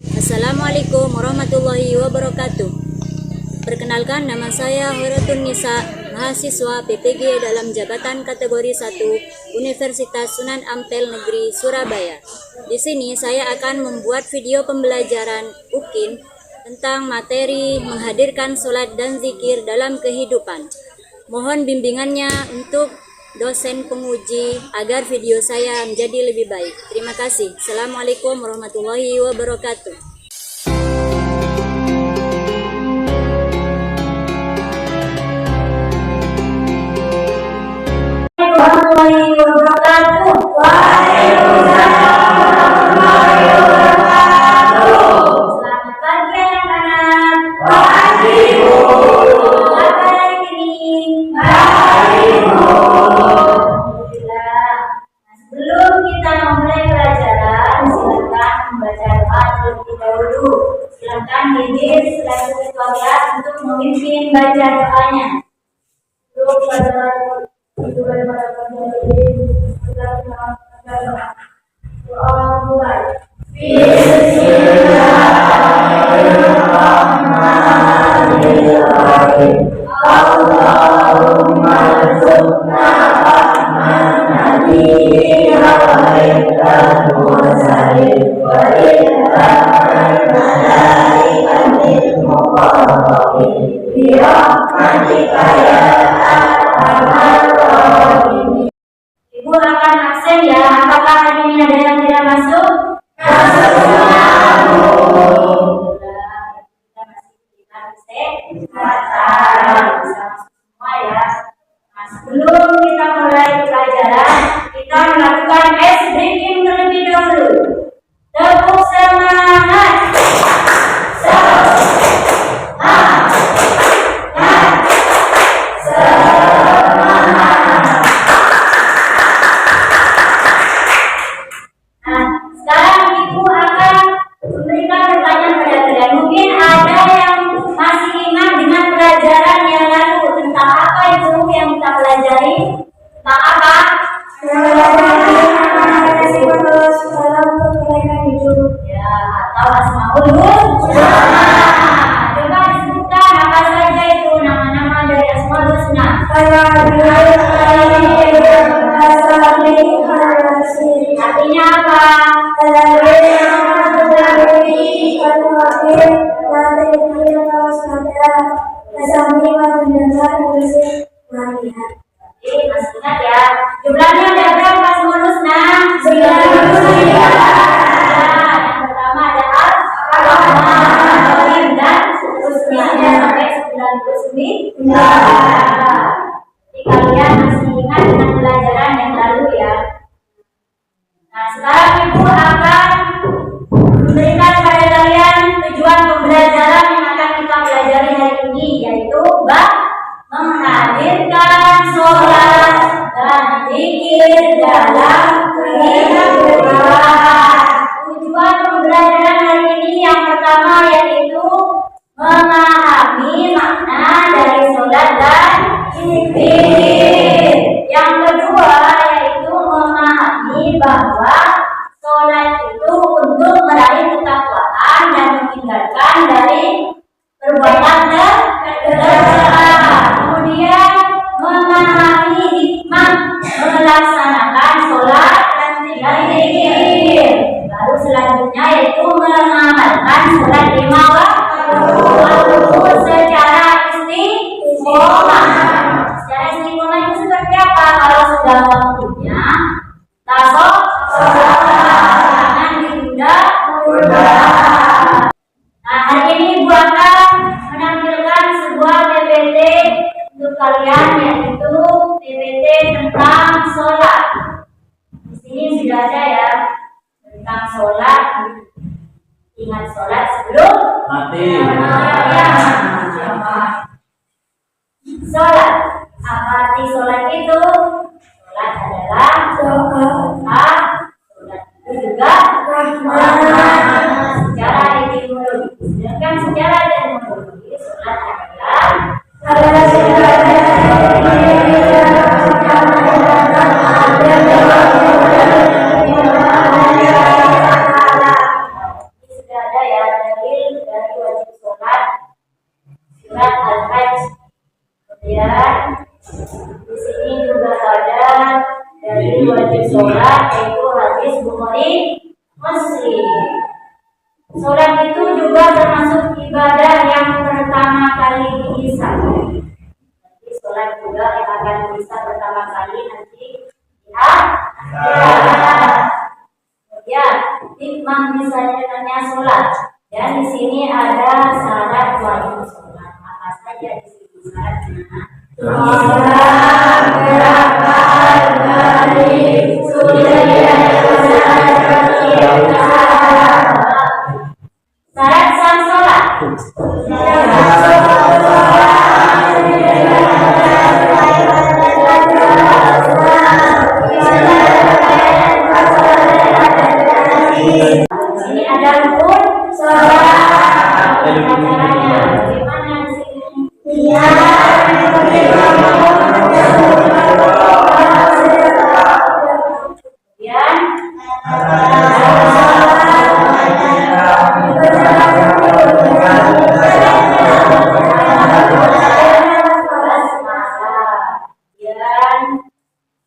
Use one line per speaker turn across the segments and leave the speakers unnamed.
Assalamualaikum warahmatullahi wabarakatuh. Perkenalkan, nama saya Horatun Nisa, mahasiswa PPG dalam jabatan kategori 1 Universitas Sunan Ampel Negeri Surabaya. Di sini saya akan membuat video pembelajaran UKIN tentang materi menghadirkan sholat dan zikir dalam kehidupan. Mohon bimbingannya untuk dosen penguji agar video saya menjadi lebih baik. Terima kasih. Assalamualaikum warahmatullahi wabarakatuh.
Warahmatullahi wabarakatuh. Waalaikumsalam warahmatullahi wabarakatuh. Selamat pagi anak-anak. Pagi Bu. Apa hari ini? Pagi Bu. Alhamdulillah. Sebelum kita memulai pelajaran, silakan membaca doa terlebih dahulu. Silakan hadir selaku ketua kelas untuk memimpin baca doanya. Bismillahirrahmanirrahim. Allahumma rzuqna rahman nabiyyi alaihi wasallim wa ilham malaikatil muqarrabin bi rahmatika ya arhamar rahimin. Ibu akan absen ya. Apakah hari ini ada yang tidak masuk? Masuk semua. Semua ya. Nah, sebelum kita mulai pelajaran, kita melakukan ice breaking terlebih dahulu. Tepuk semangat. Artinya apa? Masih ingat ya? Jumlahnya ada berapa semua Rusna? 99. Yang pertama ada Ar-Rahman dan seterusnya sampai 99. Jadi kalian masih ingat dengan pelajaran yang lalu ya? Nah, sekarang Ibu akan memberikan pada kalian tujuan pembelajaran yang akan kita pelajari hari ini, yaitu menghadirkan sholat dan zikir dalam kehidupan. Tujuan pembelajaran hari ini yang pertama yaitu memahami makna dari sholat dan zikir. Yang kedua yaitu memahami bahwa sholat itu untuk meraih ketakwaan dan menghindarkan dari perbuatan tercela. Kemudian memahami hikmah melaksanakan sholat dan zikir. Lalu selanjutnya yaitu mengamalkan sholat 5 waktu secara istiqomah. Secara istiqomah itu seperti apa? Kalau sudah waktunya, langsung jangan ditunda. Nah, hari ini Ibu akan menampilkan sebuah PPT untuk kalian, yaitu PPT tentang sholat. Di sini sudah ada ya tentang sholat. Ingat sholat sebelum mati. Sholat. Apa arti sholat itu? Sholat adalah doa. Sholat itu juga rahmat. Secara etimologi. Sedangkan secara etimologi sholat adalah sudah ada ya. Kemudian di sini juga ada dari wajib sholat, yaitu hadis Bukhari Muslim. Sholat itu juga termasuk ibadah yang pertama kali dihisab. Jadi sholat juga yang akan dihisab pertama kali nanti di akhirat. Kemudian hikmah disadarkannya sholat. Dan di sini ada syarat wajib sholat. Apa saja di sini syaratnya? Sholat berangkat dari syarat sah sholat. Ini ada rukun sholat. Caranya bagaimana di sini?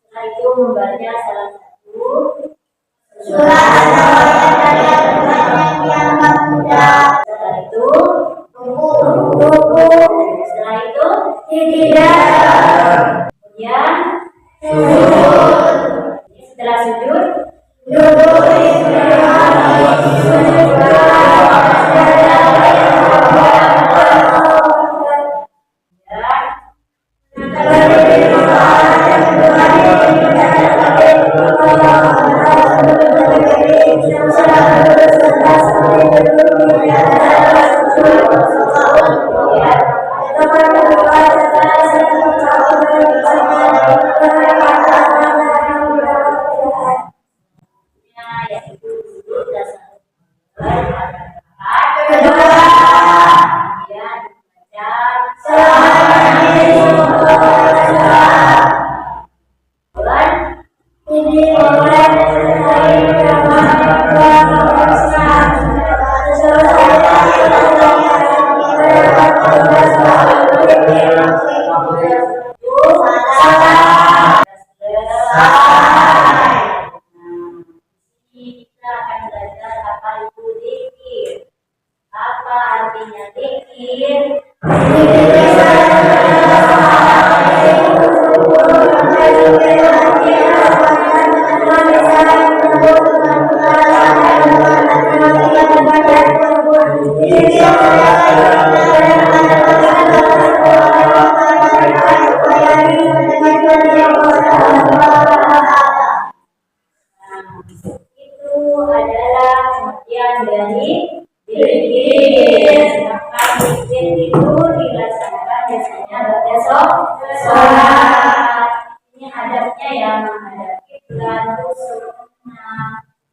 Setelah itu membaca salah satu setelah itu setelah itu kemudian setelah sujud yaitu duduk dan kemudian kita akan belajar apa itu zikir. Apa artinya zikir? Itu adalah pengertian dari zikir. Maka zikir itu dilaksanakan biasanya pada sholat. Ini adabnya yang menghadap kiblat,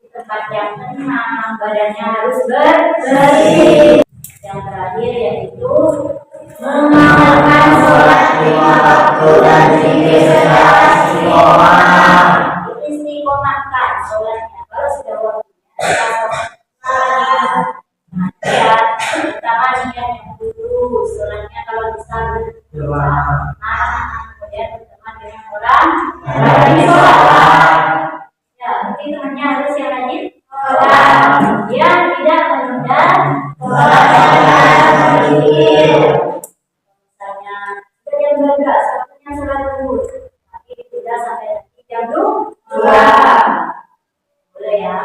di tempat yang tenang, badannya harus bersih. Yang terakhir yaitu mengamalkan sholat 5 waktu dan zikir secara istiqomah. Istiqomahkan sholatnya kalau sudah waktunya. Pertama niat yang dulu sholatnya kalau bisa kemudian berteman dengan orang rajin sholat. Ya, mungkin temannya harus yang rajin sholat. Dia tidak menunda sholat zikir. Misalnya sudah jam 12 waktunya sholat zuhur, tapi ditunda sampai nanti jam 2. Boleh ya.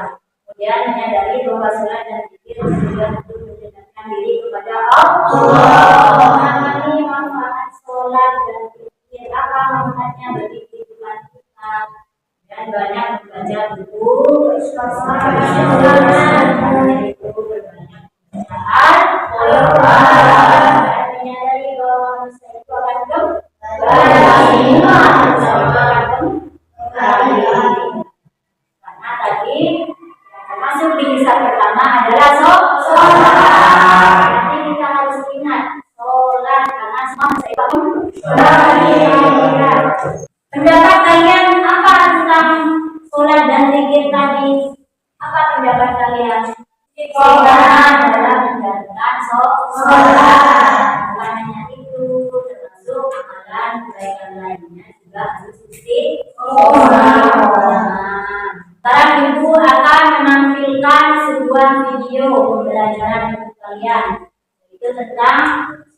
Kemudian menyadari bahwa sholat dan zikir tujuan untuk mendekatkan diri kepada Allah. Mengenai manfaat sholat dan zikir, apa manfaatnya bagi kehidupan kita, dan banyak membaca buku yaitu berbanyak bacaan Al-Quran. Dan menyadari bahwa manusia itu akan kembali karena tadi termasuk di hisab pertama adalah sholat. Nanti kita harus ingat untuk kalian, yaitu tentang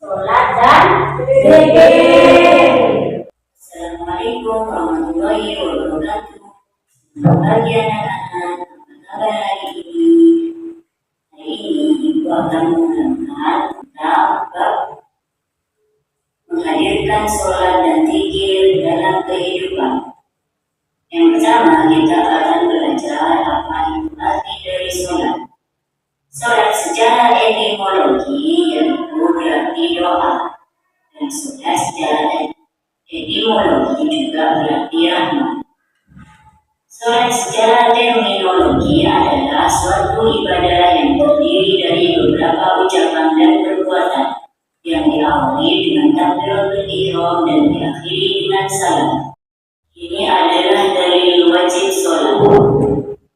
sholat dan zikir.
Assalamualaikum warahmatullahi wabarakatuh. Bagi anak-anak, apa kabar hari ini? Hari ini Ibu akan menerangkan tentang bab menghadirkan sholat dan zikir dalam kehidupan. Yang pertama, kita akan belajar apa itu arti dari sholat. Sholat secara etimologi yaitu berarti doa, dan sholat secara etimologi juga berarti rahmat. Sholat secara terminologi adalah suatu ibadah yang terdiri dari beberapa ucapan dan perbuatan yang diawali dengan takbiratul ihram dan diakhiri dengan salam. Ini adalah dalil wajib sholat,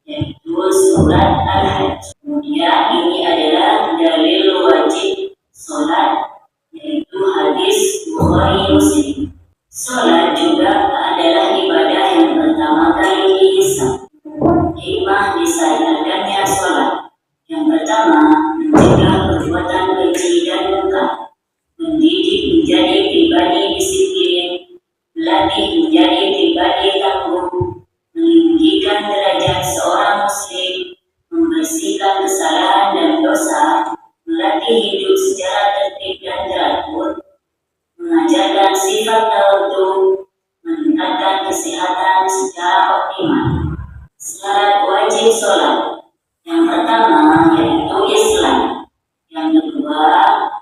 yaitu surat Al-Hajj. Kemudian ini adalah dalil wajib sholat, yaitu hadis Bukhari Muslim. Sholat juga adalah ibadah yang pertama kali dihisab. Hikmah disyariatkannya sholat. Yang pertama, mencegah perbuatan keji dan munkar, mendidik menjadi pribadi disiplin, melatih menjadi pribadi tangguh, meninggikan derajat seorang muslim, membersihkan kesalahan dan dosa, melatih hidup secara tertib dan teratur, mengajarkan sifat tawadhu, meningkatkan kesehatan secara optimal. Syarat wajib sholat. Yang pertama yaitu Islam, yang kedua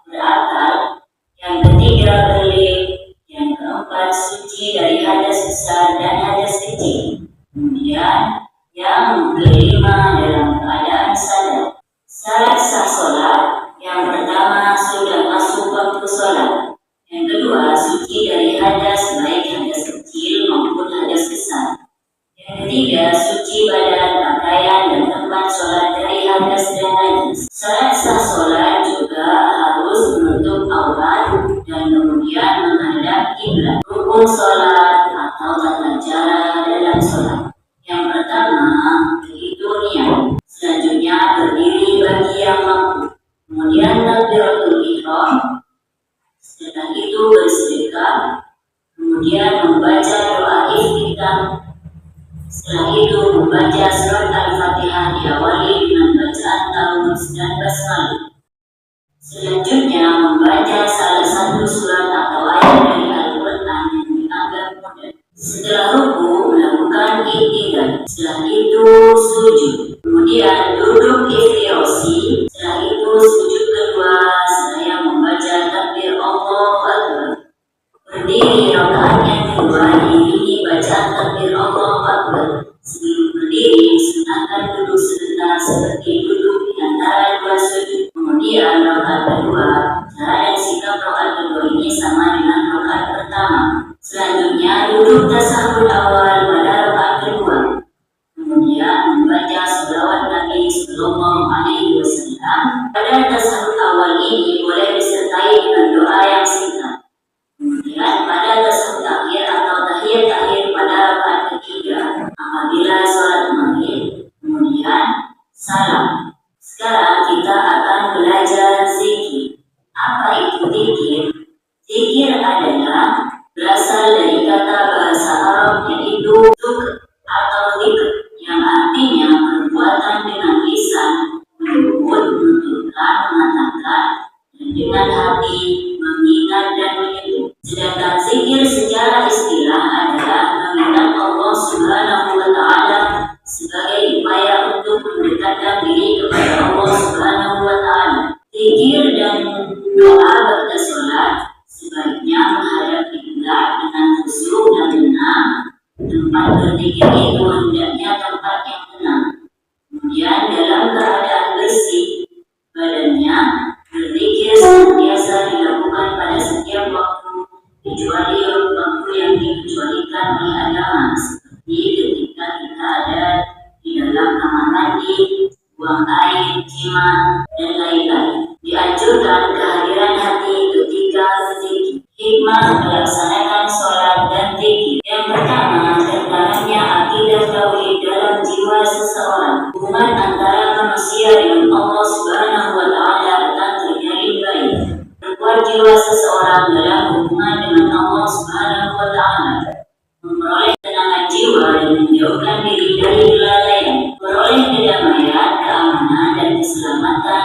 berakal, yang ketiga berlin, yang keempat suci dari hadas besar dan hadas kecil. Kemudian yang kelima dalam keadaan sadar. Syarat sah sholat. Yang pertama sudah masuk waktu sholat. Yang kedua suci dari hadas, baik hadas kecil maupun hadas besar. Yang ketiga suci badan, pakaian dan tempat sholat dari hadas dan najis. Syarat sah sholat juga harus menutup aurat dan kemudian menghadap kiblat. Rukun sholat atau tata cara dalam sholat. Yang pertama yaitu niat. Selanjutnya berdiri bagi yang mampu. Kemudian takbiratul ihram. Setelah itu bersedekah. Kemudian membaca doa iftitah. Setelah itu membaca surat Al-Fatihah diawali dengan bacaan ta'awudz dan basmalah. Selanjutnya membaca salah satu surat atau ayat dari Al-Quran yang dianggap mudah. Setelah ruku melakukan i'tidal. Setelah itu sujud. Kemudian duduk iftirasi. Setelah itu sujud kedua seraya membaca takbir Allahu Akbar. Berdiri rakaat yang kedua diiringi bacaan takbir Allahu Akbar. Sebelum berdiri sunahkan duduk sebentar seperti duduk di antara dua sujud. Kemudian rakaat kedua, cara dan sikap rakaat kedua ini sama dengan rakaat pertama. Selanjutnya duduk tasyahud awal pada rakaat kedua. Kemudian membaca shalawat Nabi Sallallahu Alaihi Wasallam. Pada tasyahud awal ini boleh disertai dengan doa yang singkat. Kemudian pada tasyahud akhir atau tahiyat akhir pada rakaat ketiga apabila sholat maghrib. Kemudian salam. Sekarang kita akan belajar zikir. Apa itu zikir? Zikir adalah berasal dari kata bahasa Arab yaitu zikr atau zikr, yang artinya perbuatan dengan lisan, menyebut, menuturkan, mengatakan, dan dengan hati, mengingat dan menyebut. Sedangkan zikir secara istilah adalah mengingat Allah Subhanahu wa Ta'ala sebagai upaya untuk mendekatkan diri kepada Allah Subhanahu wa Ta'ala. Zikir dan doa ba'da sholat sebaiknya menghadap kiblat dengan khusyuk dan tenang. Tempat berzikir itu hendaknya tempat yang tenang. Kemudian dalam keadaan bersih badannya, berzikir senantiasa dilakukan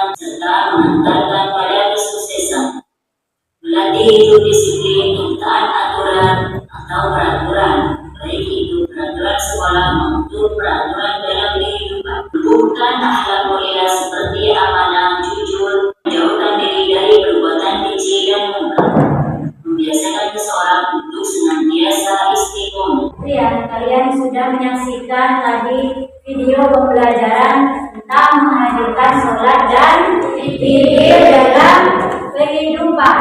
keselamatan serta mengantarkan pada kesuksesan. Melatih hidup disiplin, taat aturan atau peraturan, baik itu peraturan sekolah maupun peraturan dalam kehidupan. Tumbuhkan akhlak mulia seperti amanah, jujur, menjauhkan diri dari perbuatan keji dan mungkar. Membiasakan seseorang untuk senantiasa istiqomah.
Ya, kalian sudah menyaksikan tadi video pembelajaran tentang menghadirkan sholat dan zikir dalam kehidupan.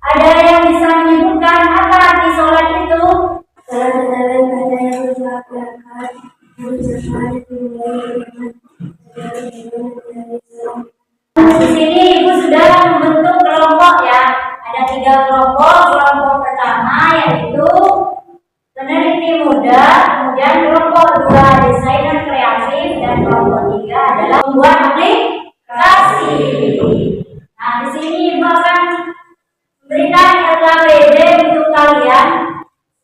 Ada yang bisa menyebutkan apa arti sholat itu?
Sholat adalah ibadah yang dilakukan bersama dengan
Di sini Ibu sudah membentuk kelompok ya. Ada 3 kelompok. Kelompok pertama yaitu peneliti muda, kemudian kelompok 2 desainer kreatif, dan kelompok 3 adalah pembuat aplikasi. Nah, di sini Ibu akan memberikan LKPD untuk kalian.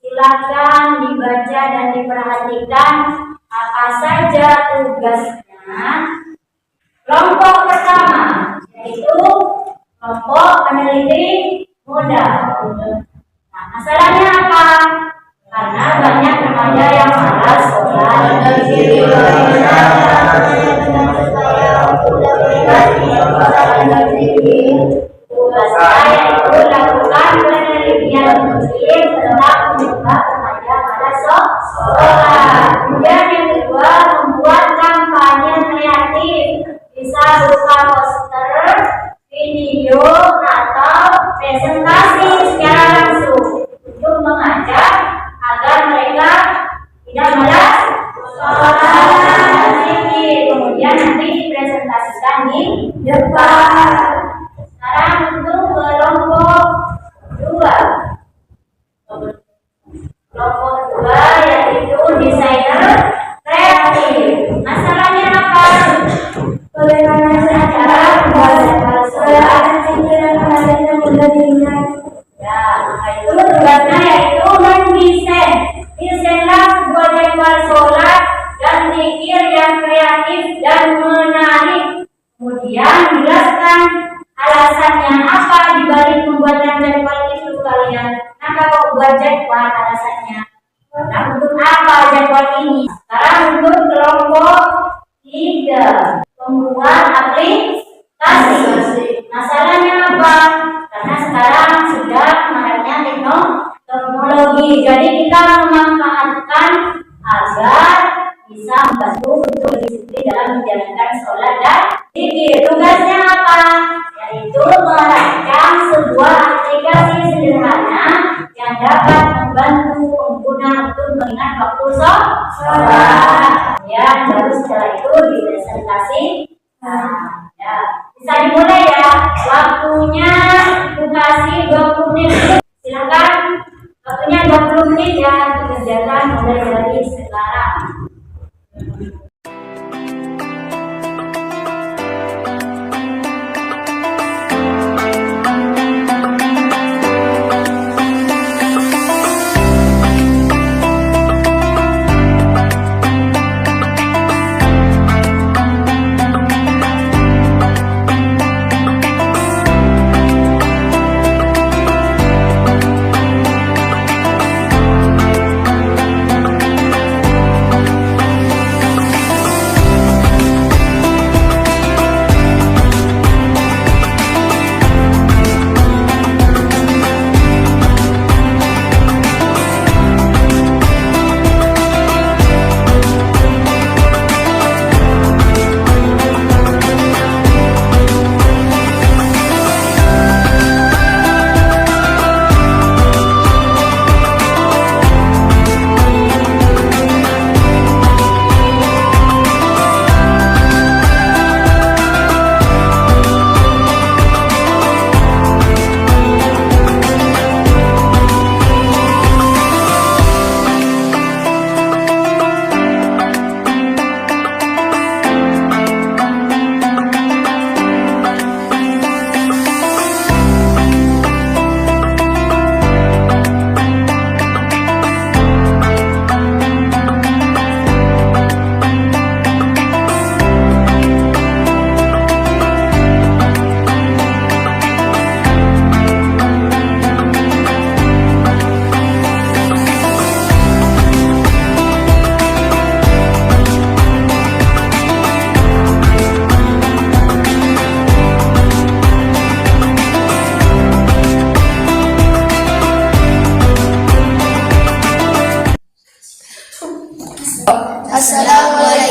Silakan dibaca dan diperhatikan apa saja tugasnya. Kelompok pertama yaitu kelompok peneliti muda. Nah, masalahnya apa? Karena banyak remaja yang malas sholat. Tugasnya yaitu lakukan penelitian rutin tentang penyebab remaja malas sholat. Kemudian yang kedua, membuat kampanye kreatif, bisa berupa poster, video, atau presentasi secara langsung untuk mengajak agar mereka tidak malas sholat. Kemudian nanti dipresentasikan di depan. Sekarang untuk kelompok 2. Kelompok 2 yaitu desainer kreatif. Masalahnya apa?
bagaimana cara membuat sholat yang mudah diingat.
Ya, maka itu tugasnya yaitu mendesain. Desainlah sebuah jadwal sholat dan zikir yang kreatif dan menarik. Kemudian jelaskan alasannya apa dibalik pembuatan jadwal itu kalian. Nah, kalau buat jadwal alasannya. Nah, untuk apa jadwal ini? Sekarang untuk kelompok 3, membuat aplikasi. Masalahnya apa? Karena sekarang sudah maraknya teknologi, jadi kita memanfaatkan agar bisa membantu untuk disiplin dalam menjalankan sholat dan zikir. Tugasnya apa? Yaitu merancang sebuah aplikasi sederhana yang dapat membantu pengguna untuk mengingat waktu sholat. Ya, baru setelah itu dipresentasi. Nah, ya, bisa dimulai ya. Waktunya kasih 20 menit. Silakan, waktunya 20 menit ya, dikerjakan mulai dari sekarang.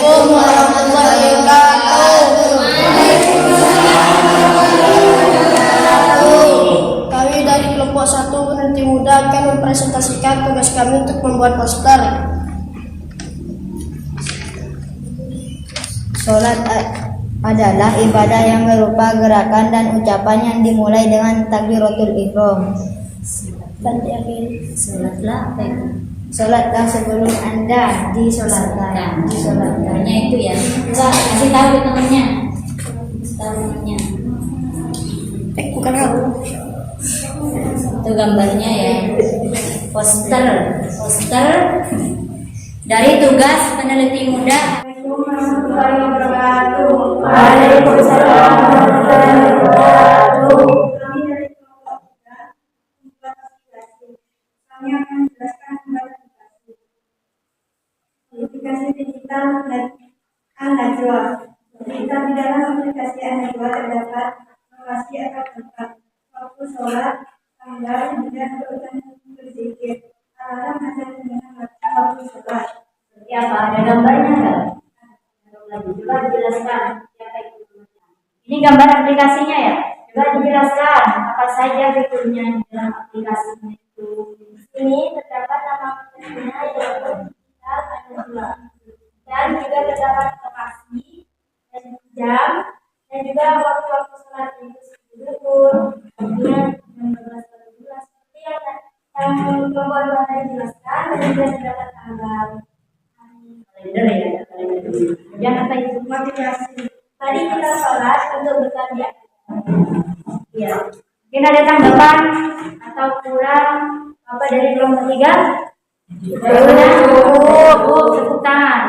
Assalamualaikum warahmatullahi wabarakatuh. Kami dari kelompok 1 Peneliti Muda akan mempresentasikan tugas kami untuk membuat poster.
Sholat adalah ibadah yang berupa gerakan dan ucapan yang dimulai dengan takbiratul ihram. Sholatlah sebelum Anda disolatkan.
Namanya itu ya. Coba kasih tahu ke temennya. Tahu temennya.
Bukan kamu.
Itu gambarnya ya. Poster dari tugas peneliti muda.
Warahmatullahi wabarakatuh.
Waalaikumsalam warahmatullahi wabarakatuh.
Kami dari kelompok 3 membuat aplikasi. Kami akan menjelaskan pembuatan aplikasi. Aplikasi digital dan An-Najwa. Kita di dalam aplikasi An-Najwa terdapat lokasi atau tempat, waktu sholat, tanggal, dan urutan berzikir. Alarm azan dengan waktu sholat.
Seperti apa? Ada gambarnya nggak? Coba dijelaskan. Ini gambar aplikasinya ya. Coba dijelaskan apa saja fiturnya di dalam aplikasinya itu.
Ini terdapat nama aplikasinya yaitu digital An-Najwa. Dan juga terdapat lokasi dan jam dan juga waktu-waktu sholat itu zuhur, kemudian jam 12 seperti yang kelompok tadi jelaskan, dan juga terdapat tanggal.
Kalender ya. Kemudian apa itu?
Aplikasi. Tadi kita sholat untuk berkarya.
Ya. Mungkin ada tanggapan atau kurang apa dari kelompok 3? Sebutan.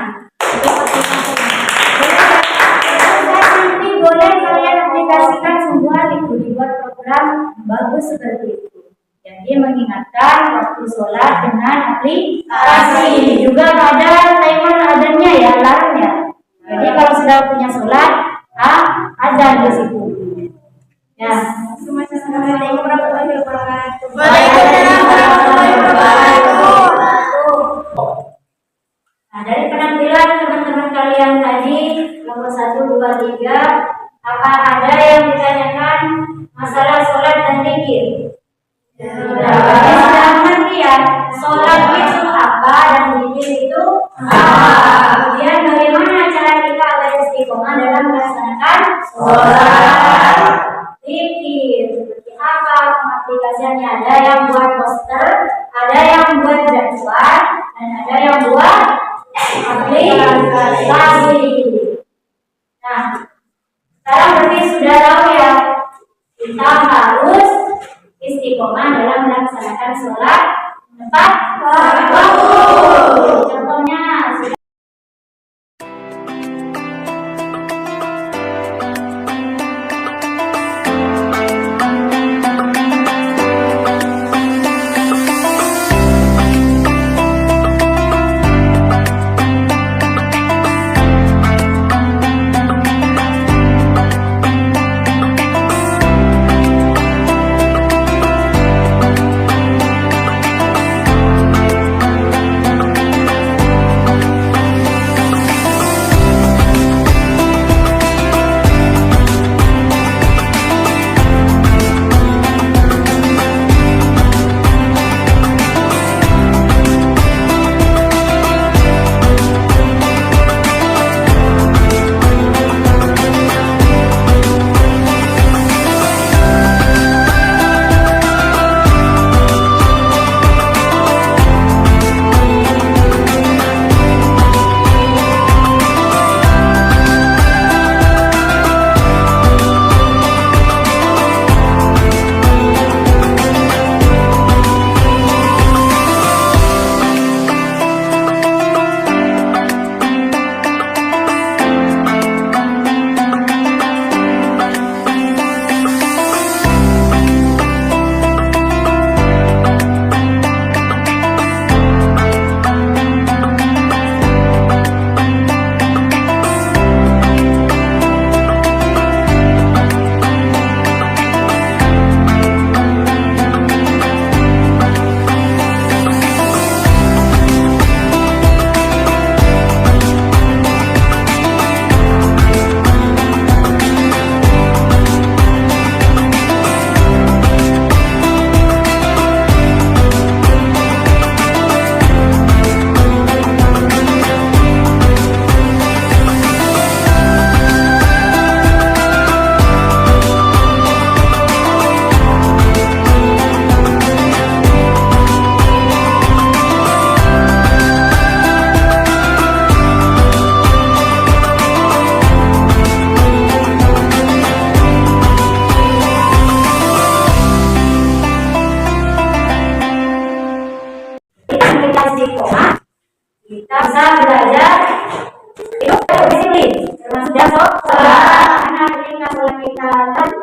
Nanti boleh kalian aplikasikan semua dibuat program bagus seperti itu. Jadi mengingatkan waktu sholat dengan aplikasi. Juga ada timer adanya ya, alarmnya. Jadi kalau sudah punya sholat, azan di situ. Ya.
Assalamualaikum warahmatullahi wabarakatuh.
Waalaikumsalam warahmatullahi wabarakatuh.
Nah, dari penampilan teman-teman kalian tadi, nomor 1, 2, 3, apa ada yang ditanyakan masalah sholat dan zikir? Sudah mengerti ya, sholat itu apa dan zikir itu apa? Kemudian bagaimana cara kita agar istiqomah dalam melaksanakan sholat? Zikir seperti apa aplikasinya? Ada yang buat poster, ada yang buat jadwal, dan ada yang buat aplikasi. Nah, sekarang berarti sudah tahu ya, kita harus istiqomah dalam melaksanakan sholat tepat waktu. Contohnya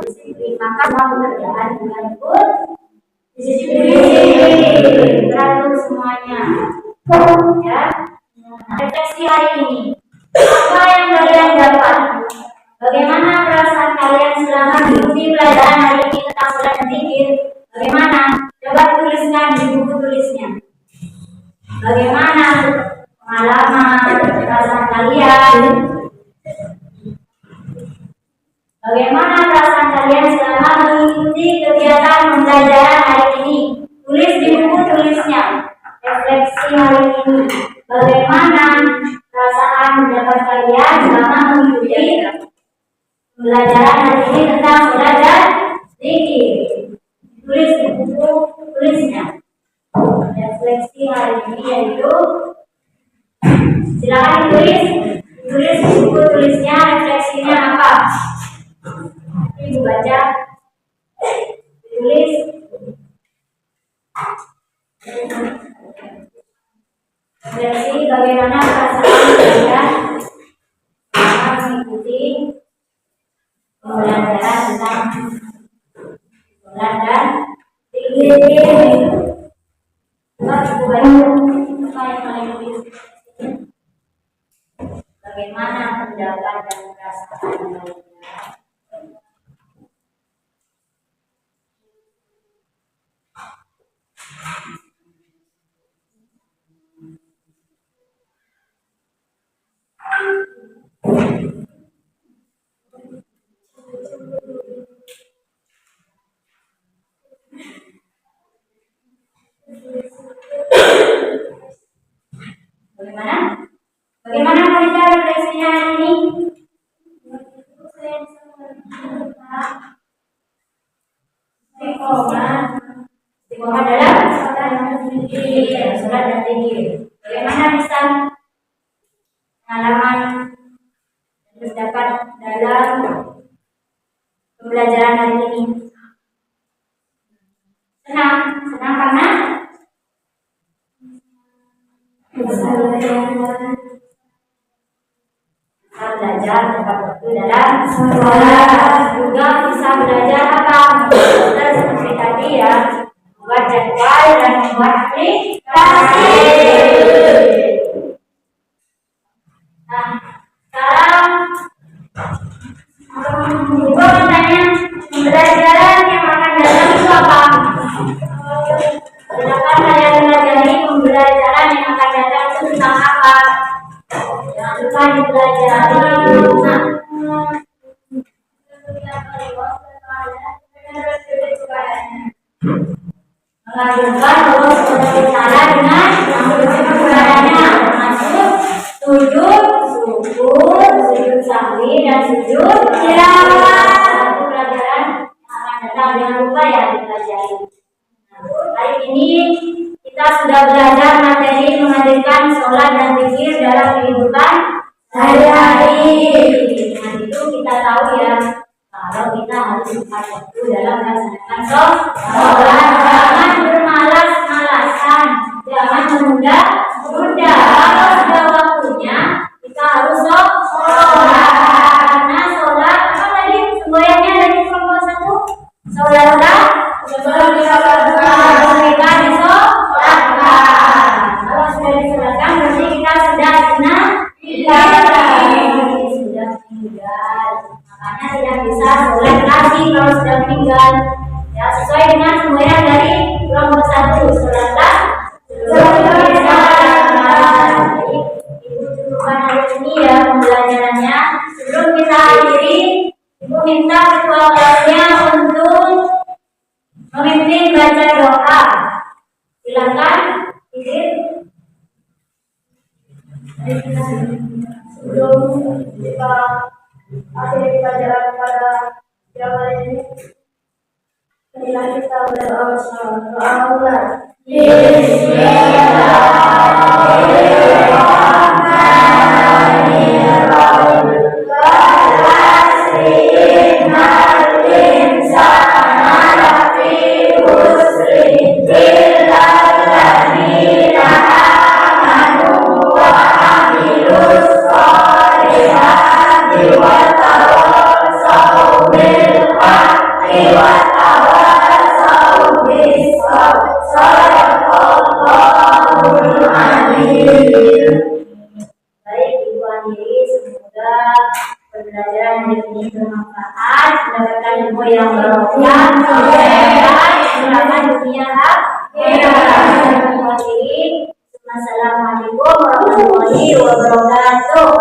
disiplin, maka semua pekerjaan bulan pun disiplin, teratur semuanya. Ya, refleksi hari ini. Apa yang kalian dapat? Bagaimana perasaan kalian selama mengikuti pelajaran hari ini tentang sholat dan zikir? Bagaimana? Coba tuliskan di buku tulisnya. Bagaimana pengalaman, perasaan kalian? Bagaimana perasaan kalian selama mengikuti kegiatan pembelajaran hari ini? Tulis di buku tulisnya. Refleksi hari ini. Bagaimana perasaan pendapat kalian selama mengikuti pembelajaran hari ini tentang sholat dan zikir? Tulis di buku tulisnya. Refleksi hari ini yaitu silakan tulis di buku tulisnya refleksinya apa? Ibu baca, tulis. Refleksi bagaimana perasaan kalian selama mengikuti pembelajaran tentang sholat dan zikir. Ibu baca apa yang kalian tulis? Bagaimana pendapat dan perasaan kalian? Bagaimana kita refleksinya hari ini? Istiqomah dalam sholat dan zikir. Bagaimana bisa pengalaman dan pendapat dalam pembelajaran hari ini? Senang karena bisa belajar tepat waktu dalam sholat, juga bisa belajar apa? Seperti tadi ya, membuat jadwal dan membuat aplikasi. Nah, sekarang ibu mau tanya, pembelajaran yang akan datang itu apa? Silakan kalian pelajari pembelajaran yang akan datang itu tentang apa? Jangan lupa dipelajari. Mengajukan bahwa sebagai cara dengan kebenarannya termasuk sujud syukur, sujud sahwi dan sujud tilawah. Satu pelajaran akan datang, jangan lupa ya dipelajari. Hari ini kita sudah belajar materi menghadirkan sholat dan zikir dalam kehidupan sehari-hari. Dengan itu kita tahu ya, kalau kita harus tepat waktu dalam melaksanakan sholat, jangan bermalas-malasan, jangan menunda-nunda. Kalau sudah waktunya, kita harus sholat. Karena sholat apa tadi semboyannya dari kelompok 1? Sholat mereka disolatkan. Kalau sudah disolatkan berarti kita sudah meninggal. Makanya tidak bisa sholat lagi kalau sudah meninggal. Ya, sesuai dengan semboyan dari kelompok 1. Sholatlah Jadi ibu cukupkan hari ini ya pembelajarannya. Sebelum kita akhiri, ibu minta ketua kelasnya untuk memimpin baca doa. Silakan, izin.
Sebelum kita akhiri pelajaran pada siang hari ini, marilah kita berdoa bersama.
Bismillahirrahmanirrahim.
Baik, Ibu Andiri, semoga pembelajaran hari ini bermanfaat, mendapatkan ilmu yang bermanfaat, menggunakan dunia akhirat. Assalamualaikum warahmatullahi wabarakatuh.